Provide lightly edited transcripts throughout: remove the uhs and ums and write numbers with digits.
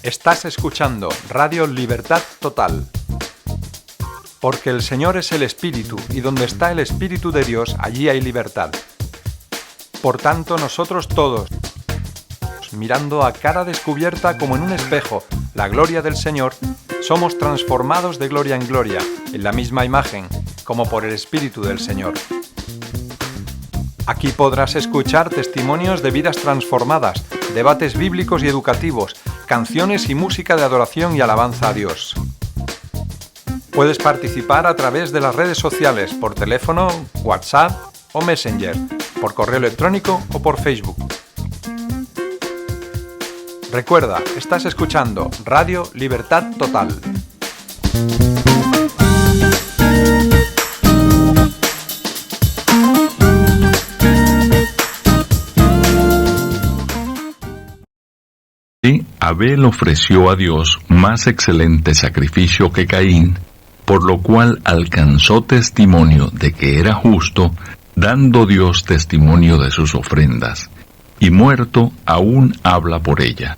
Estás escuchando Radio Libertad Total. Porque el Señor es el Espíritu, y donde está el Espíritu de Dios, allí hay libertad. Por tanto, nosotros todos, mirando a cara descubierta como en un espejo la gloria del Señor, somos transformados de gloria en gloria, en la misma imagen, como por el Espíritu del Señor. Aquí podrás escuchar testimonios de vidas transformadas, debates bíblicos y educativos, canciones y música de adoración y alabanza a Dios. Puedes participar a través de las redes sociales, por teléfono, WhatsApp o Messenger, por correo electrónico o por Facebook. Recuerda, estás escuchando Radio Libertad Total. Abel ofreció a Dios más excelente sacrificio que Caín, por lo cual alcanzó testimonio de que era justo, dando Dios testimonio de sus ofrendas, y muerto aún habla por ella.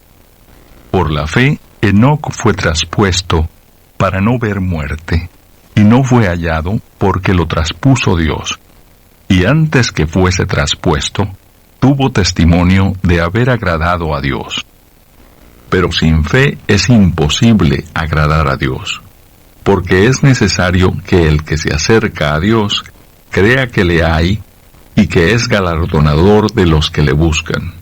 Por la fe, Enoc fue traspuesto para no ver muerte, y no fue hallado porque lo traspuso Dios. Y antes que fuese traspuesto, tuvo testimonio de haber agradado a Dios. Pero sin fe es imposible agradar a Dios, porque es necesario que el que se acerca a Dios crea que le hay y que es galardonador de los que le buscan.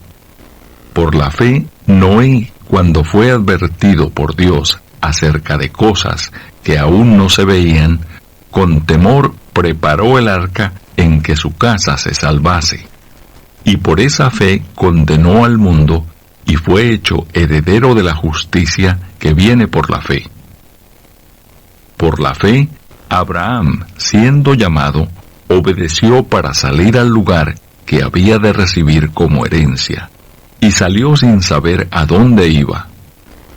Por la fe, Noé, cuando fue advertido por Dios acerca de cosas que aún no se veían, con temor preparó el arca en que su casa se salvase, y por esa fe condenó al mundo y fue hecho heredero de la justicia que viene por la fe. Por la fe, Abraham, siendo llamado, obedeció para salir al lugar que había de recibir como herencia, y salió sin saber a dónde iba.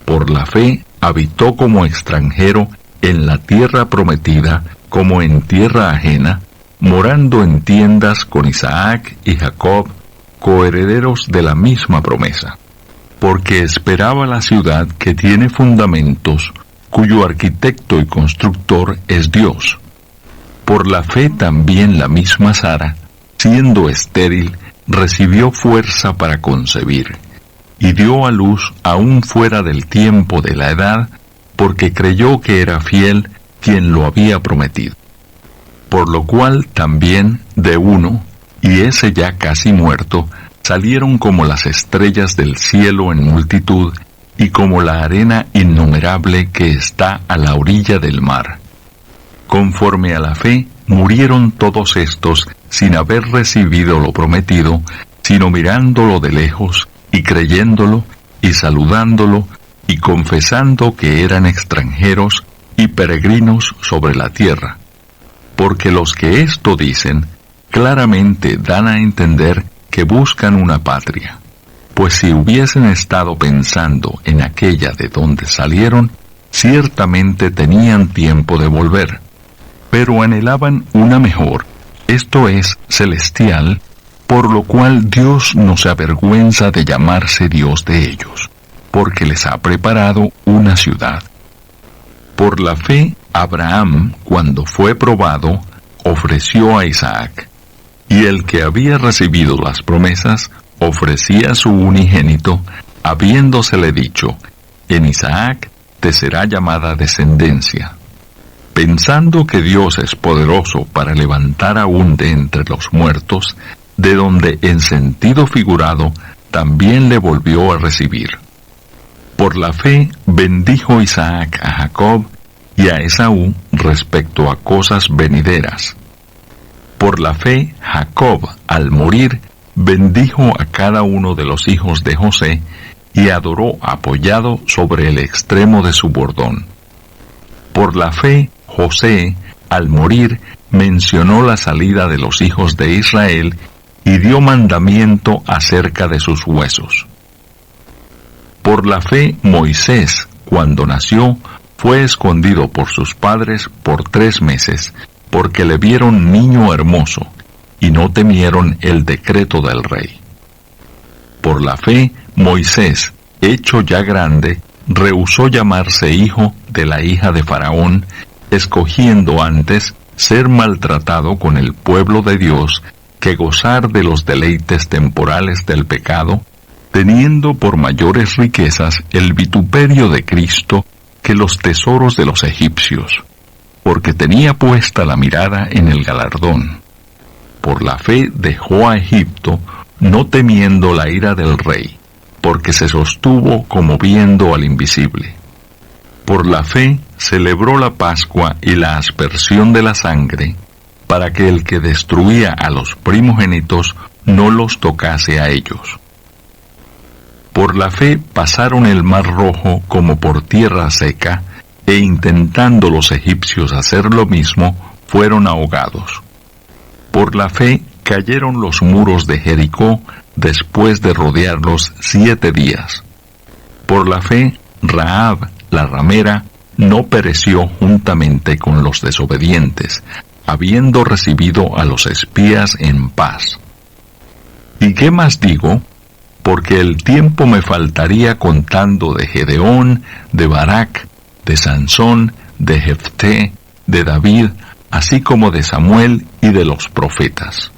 Por la fe, habitó como extranjero en la tierra prometida, como en tierra ajena, morando en tiendas con Isaac y Jacob, coherederos de la misma promesa. Porque esperaba la ciudad que tiene fundamentos, cuyo arquitecto y constructor es Dios. Por la fe también la misma Sara, siendo estéril, recibió fuerza para concebir, y dio a luz aún fuera del tiempo de la edad, porque creyó que era fiel quien lo había prometido. Por lo cual también de uno, y ese ya casi muerto, salieron como las estrellas del cielo en multitud, y como la arena innumerable que está a la orilla del mar. Conforme a la fe, murieron todos estos sin haber recibido lo prometido, sino mirándolo de lejos, y creyéndolo, y saludándolo, y confesando que eran extranjeros y peregrinos sobre la tierra. Porque los que esto dicen, claramente dan a entender que buscan una patria, pues si hubiesen estado pensando en aquella de donde salieron, ciertamente tenían tiempo de volver, pero anhelaban una mejor, esto es, celestial, por lo cual Dios no se avergüenza de llamarse Dios de ellos, porque les ha preparado una ciudad. Por la fe, Abraham, cuando fue probado, ofreció a Isaac, y el que había recibido las promesas ofrecía su unigénito, habiéndosele dicho, en Isaac te será llamada descendencia. Pensando que Dios es poderoso para levantar aún de entre los muertos, de donde en sentido figurado también le volvió a recibir. Por la fe bendijo Isaac a Jacob y a Esaú respecto a cosas venideras. Por la fe, Jacob, al morir, bendijo a cada uno de los hijos de José y adoró apoyado sobre el extremo de su bordón. Por la fe, José, al morir, mencionó la salida de los hijos de Israel y dio mandamiento acerca de sus huesos. Por la fe, Moisés, cuando nació, fue escondido por sus padres por 3 meses, porque le vieron niño hermoso, y no temieron el decreto del rey. Por la fe, Moisés, hecho ya grande, rehusó llamarse hijo de la hija de Faraón, escogiendo antes ser maltratado con el pueblo de Dios que gozar de los deleites temporales del pecado, teniendo por mayores riquezas el vituperio de Cristo que los tesoros de los egipcios, porque tenía puesta la mirada en el galardón. Por la fe dejó a Egipto, no temiendo la ira del rey, porque se sostuvo como viendo al invisible. Por la fe celebró la Pascua y la aspersión de la sangre, para que el que destruía a los primogénitos no los tocase a ellos. Por la fe pasaron el mar Rojo como por tierra seca, e intentando los egipcios hacer lo mismo, fueron ahogados. Por la fe cayeron los muros de Jericó después de rodearlos 7 días. Por la fe, Rahab, la ramera, no pereció juntamente con los desobedientes, habiendo recibido a los espías en paz. ¿Y qué más digo? Porque el tiempo me faltaría contando de Gedeón, de Barak, de Sansón, de Jefté, de David, así como de Samuel y de los profetas,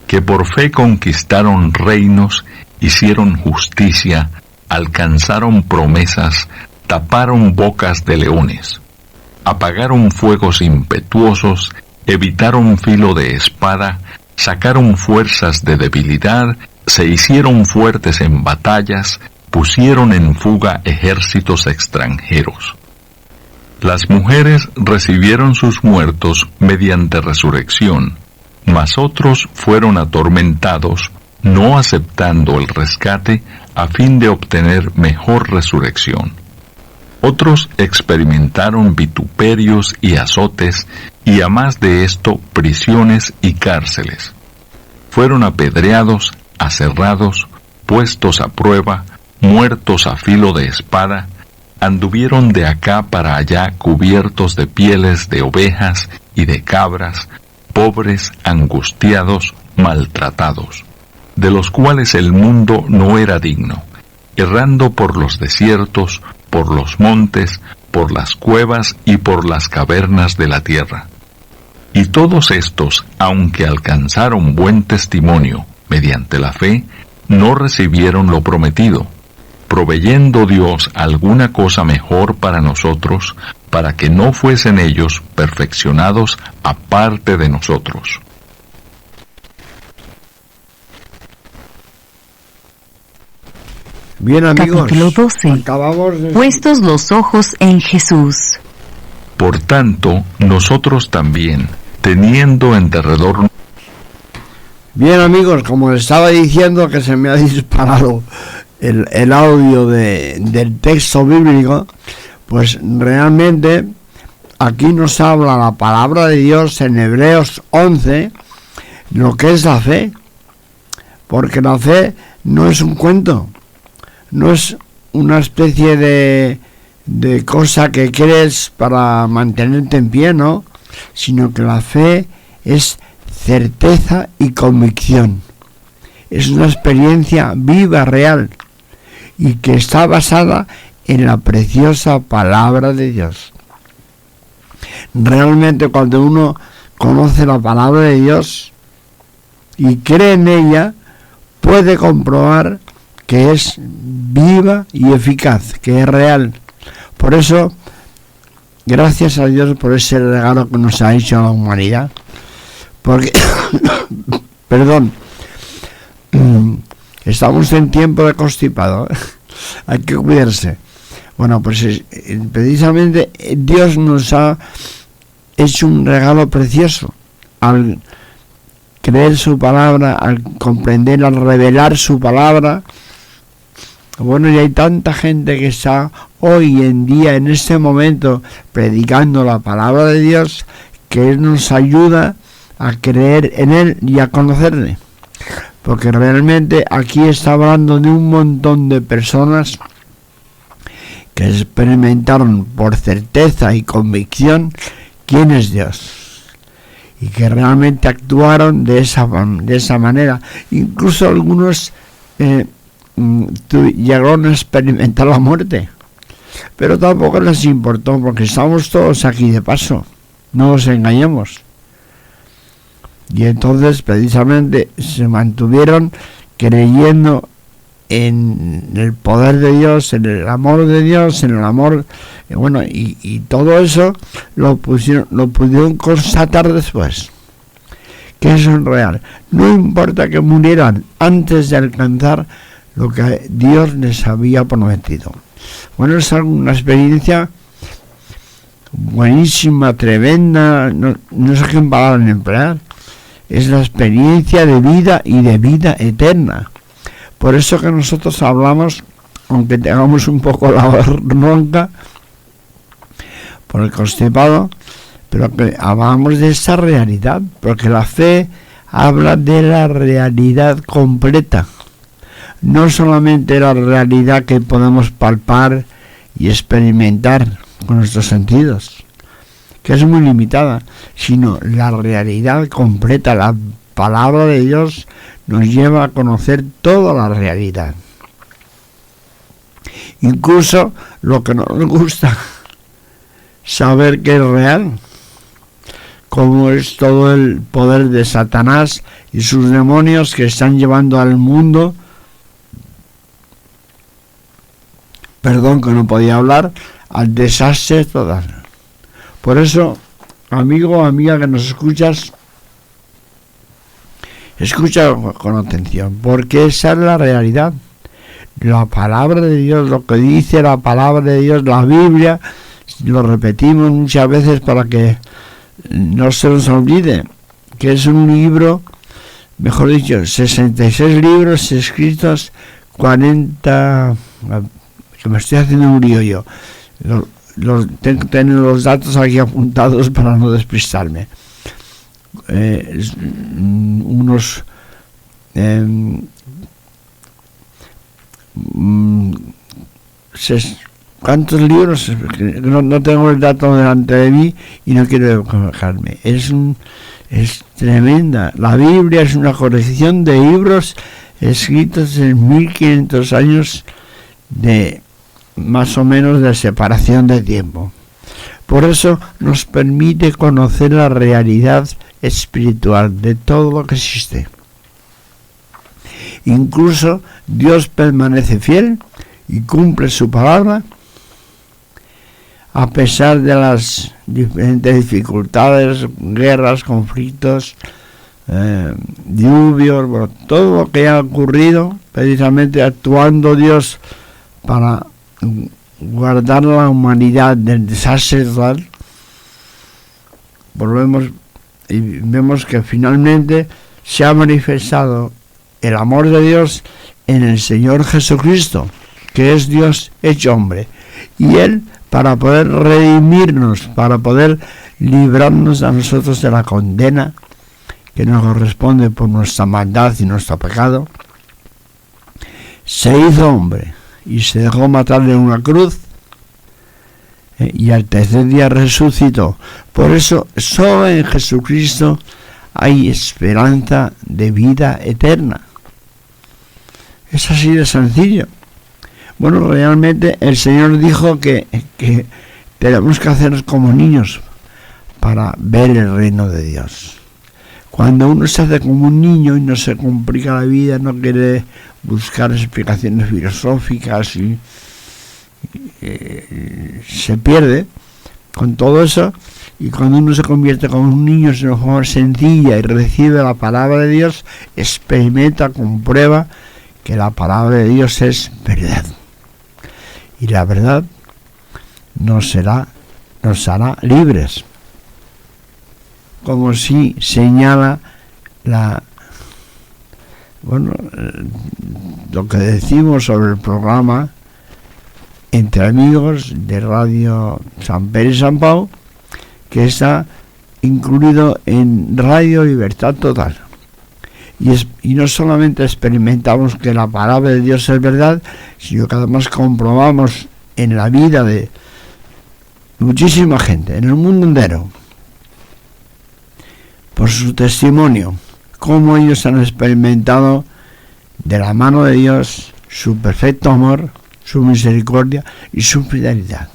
que por fe conquistaron reinos, hicieron justicia, alcanzaron promesas, taparon bocas de leones, apagaron fuegos impetuosos, evitaron filo de espada, sacaron fuerzas de debilidad, se hicieron fuertes en batallas, pusieron en fuga ejércitos extranjeros. Las mujeres recibieron sus muertos mediante resurrección, mas otros fueron atormentados, no aceptando el rescate a fin de obtener mejor resurrección. Otros experimentaron vituperios y azotes, y a más de esto prisiones y cárceles. Fueron apedreados, aserrados, puestos a prueba, muertos a filo de espada, anduvieron de acá para allá cubiertos de pieles de ovejas y de cabras, pobres, angustiados, maltratados, de los cuales el mundo no era digno, errando por los desiertos, por los montes, por las cuevas y por las cavernas de la tierra. Y todos estos, aunque alcanzaron buen testimonio mediante la fe, no recibieron lo prometido, proveyendo Dios alguna cosa mejor para nosotros, para que no fuesen ellos perfeccionados aparte de nosotros. Bien, amigos, Capítulo 12. acabamos de... Puestos los ojos en Jesús. Por tanto, nosotros también, teniendo en derredor... Bien, amigos, como les estaba diciendo, que se me ha disparado el audio del texto bíblico, pues realmente aquí nos habla la palabra de Dios en Hebreos 11, lo que es la fe, porque la fe no es un cuento, no es una especie de cosa que crees para mantenerte en pie, ¿no? Sino que la fe es certeza y convicción. Es una experiencia viva, real, y que está basada en la preciosa palabra de Dios. Realmente cuando uno conoce la palabra de Dios y cree en ella, puede comprobar que es viva y eficaz, que es real. Por eso, gracias a Dios por ese regalo que nos ha hecho a la humanidad. Porque, perdón, estamos en tiempo de constipado, ¿eh? Hay que cuidarse. Bueno, pues precisamente Dios nos ha hecho un regalo precioso al creer su palabra, al comprender, al revelar su palabra. Bueno, y hay tanta gente que está hoy en día, en este momento, predicando la palabra de Dios, que Él nos ayuda a creer en Él y a conocerle. Porque realmente aquí está hablando de un montón de personas que experimentaron por certeza y convicción quién es Dios, y que realmente actuaron de esa manera. Incluso algunos llegaron a experimentar la muerte, pero tampoco les importó, porque estamos todos aquí de paso, no nos engañemos. Y entonces precisamente se mantuvieron creyendo en el poder de Dios, en el amor de Dios, en el amor, y todo eso lo pudieron constatar después, que eso es real. No importa que murieran antes de alcanzar lo que Dios les había prometido. Bueno, es una experiencia buenísima, tremenda, no sé qué palabra emplear. Es la experiencia de vida y de vida eterna. Por eso que nosotros hablamos, aunque tengamos un poco la ronca por el constipado, pero que hablamos de esa realidad, porque la fe habla de la realidad completa, no solamente la realidad que podemos palpar y experimentar con nuestros sentidos, que es muy limitada, sino la realidad completa. La palabra de Dios nos lleva a conocer toda la realidad, incluso lo que no nos gusta saber que es real, como es todo el poder de Satanás y sus demonios que están llevando al mundo, perdón que no podía hablar, al desastre total. Por eso, amigo o amiga que nos escuchas, escucha con atención, porque esa es la realidad. La palabra de Dios, lo que dice la palabra de Dios, la Biblia, lo repetimos muchas veces para que no se nos olvide, que es un libro, mejor dicho, 66 libros escritos, 40, que me estoy haciendo un lío yo. Tengo que tener los datos aquí apuntados para no despistarme. Unos ¿cuántos libros? No tengo el dato delante de mí y no quiero equivocarme. Es tremenda. La Biblia es una colección de libros escritos en 1500 años de más o menos de separación de tiempo. Por eso nos permite conocer la realidad espiritual de todo lo que existe. Incluso Dios permanece fiel y cumple su palabra a pesar de las diferentes dificultades, guerras, conflictos, diluvios, todo lo que ha ocurrido, precisamente actuando Dios para guardar la humanidad del desastre total. Volvemos y vemos que finalmente se ha manifestado el amor de Dios en el Señor Jesucristo, que es Dios hecho hombre, y Él, para poder redimirnos, para poder librarnos a nosotros de la condena que nos corresponde por nuestra maldad y nuestro pecado, se hizo hombre y se dejó matar en una cruz, y al tercer día resucitó. Por eso solo en Jesucristo hay esperanza de vida eterna. Es así de sencillo. Bueno, realmente el Señor dijo que tenemos que hacernos como niños para ver el reino de Dios. Cuando uno se hace como un niño y no se complica la vida, no quiere buscar explicaciones filosóficas y se pierde con todo eso, y cuando uno se convierte como un niño de una forma sencilla y recibe la palabra de Dios, experimenta, comprueba que la palabra de Dios es verdad, y la verdad nos hará libres, como si señala lo que decimos sobre el programa Entre Amigos de Radio San Pedro y San Pau, que está incluido en Radio Libertad Total. Y no solamente experimentamos que la palabra de Dios es verdad, sino que además comprobamos en la vida de muchísima gente, en el mundo entero, por su testimonio, cómo ellos han experimentado de la mano de Dios su perfecto amor su misericordia y su fidelidad.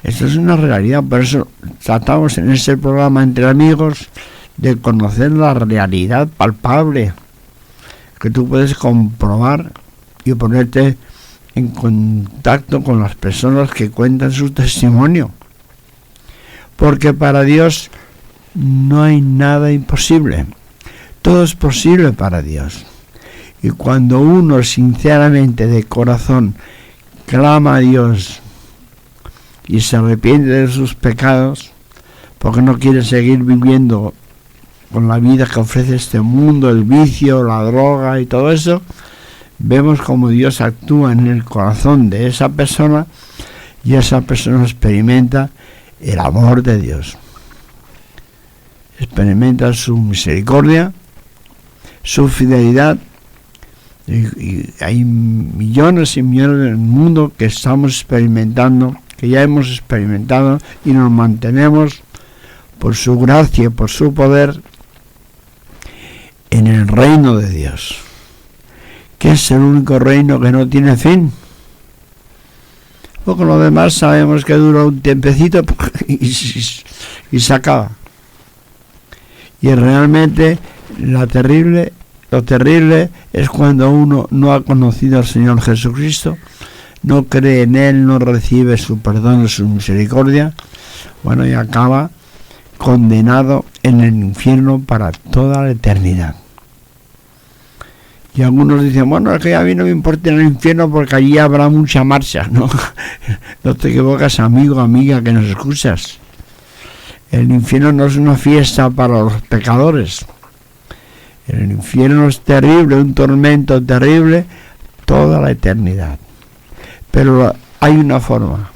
Esto es una realidad, por eso tratamos en este programa Entre Amigos de conocer la realidad palpable que tú puedes comprobar y ponerte en contacto con las personas que cuentan su testimonio, porque para Dios no hay nada imposible, todo es posible para Dios. Y cuando uno sinceramente de corazón clama a Dios y se arrepiente de sus pecados, porque no quiere seguir viviendo con la vida que ofrece este mundo, el vicio, la droga y todo eso, vemos como Dios actúa en el corazón de esa persona y esa persona experimenta el amor de Dios. Experimenta su misericordia, su fidelidad, y hay millones y millones en el mundo que estamos experimentando, que ya hemos experimentado y nos mantenemos por su gracia y por su poder en el reino de Dios, que es el único reino que no tiene fin. Porque lo demás sabemos que dura un tiempecito y se acaba. Y realmente lo terrible es cuando uno no ha conocido al Señor Jesucristo, no cree en Él, no recibe su perdón y su misericordia, bueno, y acaba condenado en el infierno para toda la eternidad. Y algunos dicen, bueno, es que a mí no me importa el infierno porque allí habrá mucha marcha. No, no te equivocas, amigo, amiga, que nos escuchas. El infierno no es una fiesta para los pecadores. El infierno es terrible, un tormento terrible, toda la eternidad. Pero hay una forma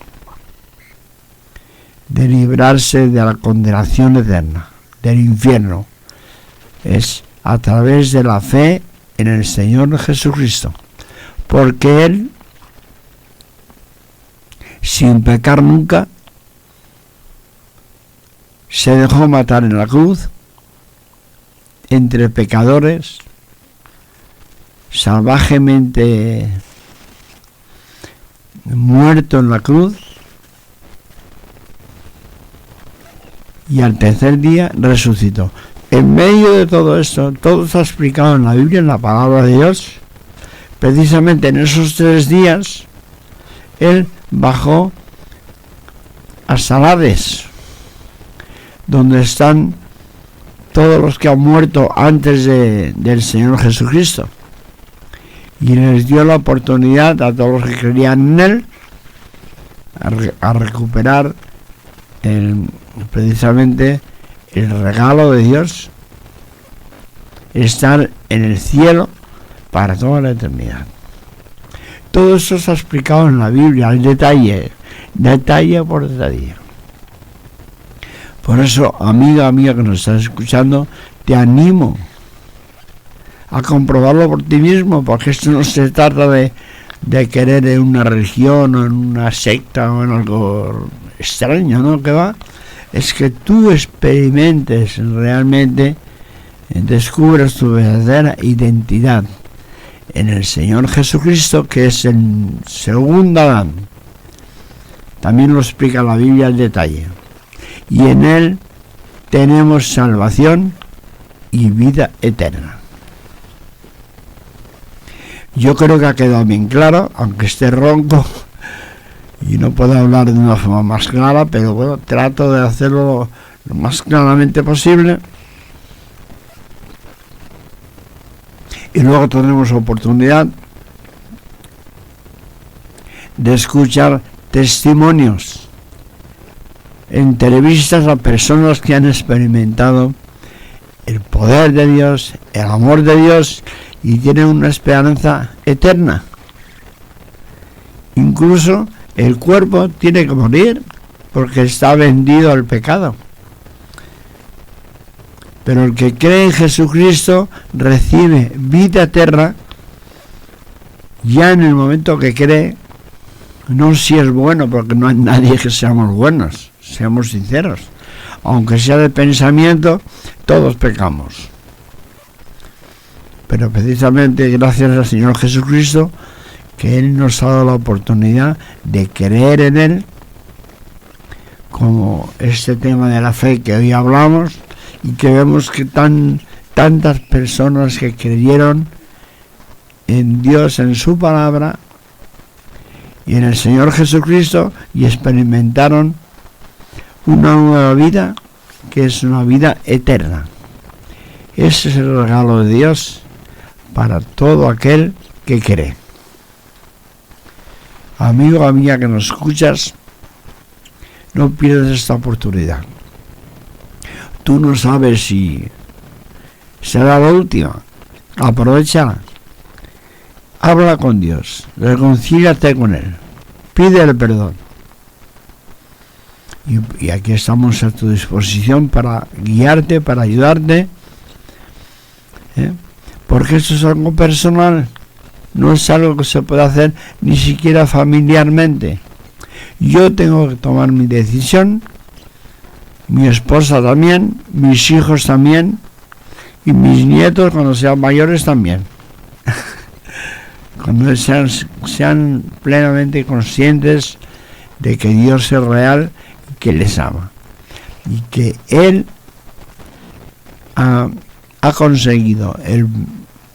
de librarse de la condenación eterna, del infierno. Es a través de la fe en el Señor Jesucristo, porque Él, sin pecar nunca, se dejó matar en la cruz, entre pecadores, salvajemente muerto en la cruz, y al tercer día resucitó. En medio de todo esto, todo está explicado en la Biblia, en la palabra de Dios. Precisamente en esos 3 días, Él bajó hasta el Hades, donde están todos los que han muerto antes del Señor Jesucristo. Y les dio la oportunidad a todos los que creían en Él a recuperar precisamente el regalo de Dios, estar en el cielo para toda la eternidad. Todo eso está explicado en la Biblia, al detalle por detalle. Por eso, amiga que nos estás escuchando, te animo a comprobarlo por ti mismo, porque esto no se trata de querer en una religión o en una secta o en algo extraño, ¿no? Que va, es que tú experimentes realmente, descubras tu verdadera identidad en el Señor Jesucristo, que es el segundo Adán. También lo explica la Biblia al detalle. Y en Él tenemos salvación y vida eterna. Yo creo que ha quedado bien claro, aunque esté ronco y no puedo hablar de una forma más clara, pero bueno, trato de hacerlo lo más claramente posible. Y luego tendremos oportunidad de escuchar testimonios, entrevistas a personas que han experimentado el poder de Dios, el amor de Dios, y tienen una esperanza eterna. Incluso el cuerpo tiene que morir porque está vendido al pecado. Pero el que cree en Jesucristo recibe vida eterna ya en el momento que cree, no si es bueno, porque no hay nadie que seamos buenos, seamos sinceros. Aunque sea de pensamiento, todos pecamos. Pero precisamente gracias al Señor Jesucristo, que Él nos ha dado la oportunidad de creer en Él, como este tema de la fe que hoy hablamos, y que vemos que tantas personas que creyeron en Dios, en su palabra y en el Señor Jesucristo, y experimentaron una nueva vida, que es una vida eterna. Ese es el regalo de Dios para todo aquel que cree. Amigo, amiga que nos escuchas, no pierdas esta oportunidad. Tú no sabes si será la última. Aprovechala. Habla con Dios. Reconcíliate con Él. Pídele perdón. Y aquí estamos a tu disposición para guiarte, para ayudarte. Porque esto es algo personal. No es algo que se puede hacer ni siquiera familiarmente. Yo tengo que tomar mi decisión, mi esposa también, mis hijos también, y mis nietos cuando sean mayores también. Cuando sean plenamente conscientes de que Dios es real y que les ama. Y que Él ha conseguido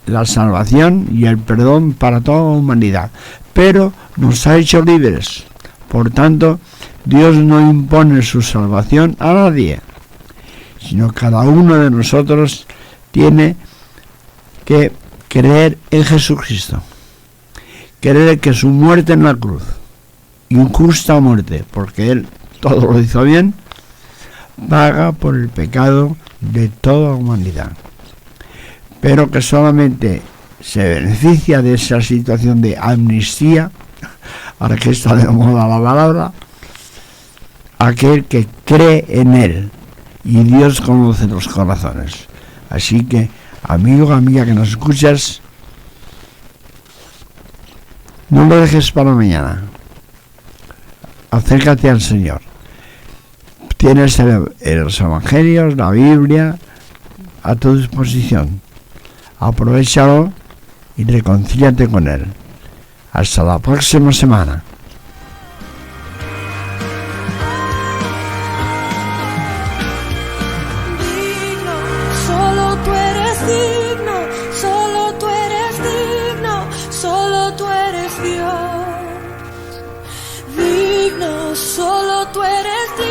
la salvación y el perdón para toda la humanidad. Pero nos ha hecho libres. Por tanto, Dios no impone su salvación a nadie, sino cada uno de nosotros tiene que creer en Jesucristo, creer que su muerte en la cruz, injusta muerte, porque Él todo lo hizo bien, paga por el pecado de toda la humanidad, pero que solamente se beneficia de esa situación de amnistía, ahora que está de moda la palabra, aquel que cree en Él, y Dios conoce los corazones. Así que, amigo, amiga que nos escuchas, no lo dejes para mañana. Acércate al Señor. Tienes los evangelios, la Biblia a tu disposición. Aprovéchalo y reconcíliate con Él. Hasta la próxima semana. Solo tú eres digno, solo tú eres digno, solo tú eres Dios. Digno, solo tú eres digno.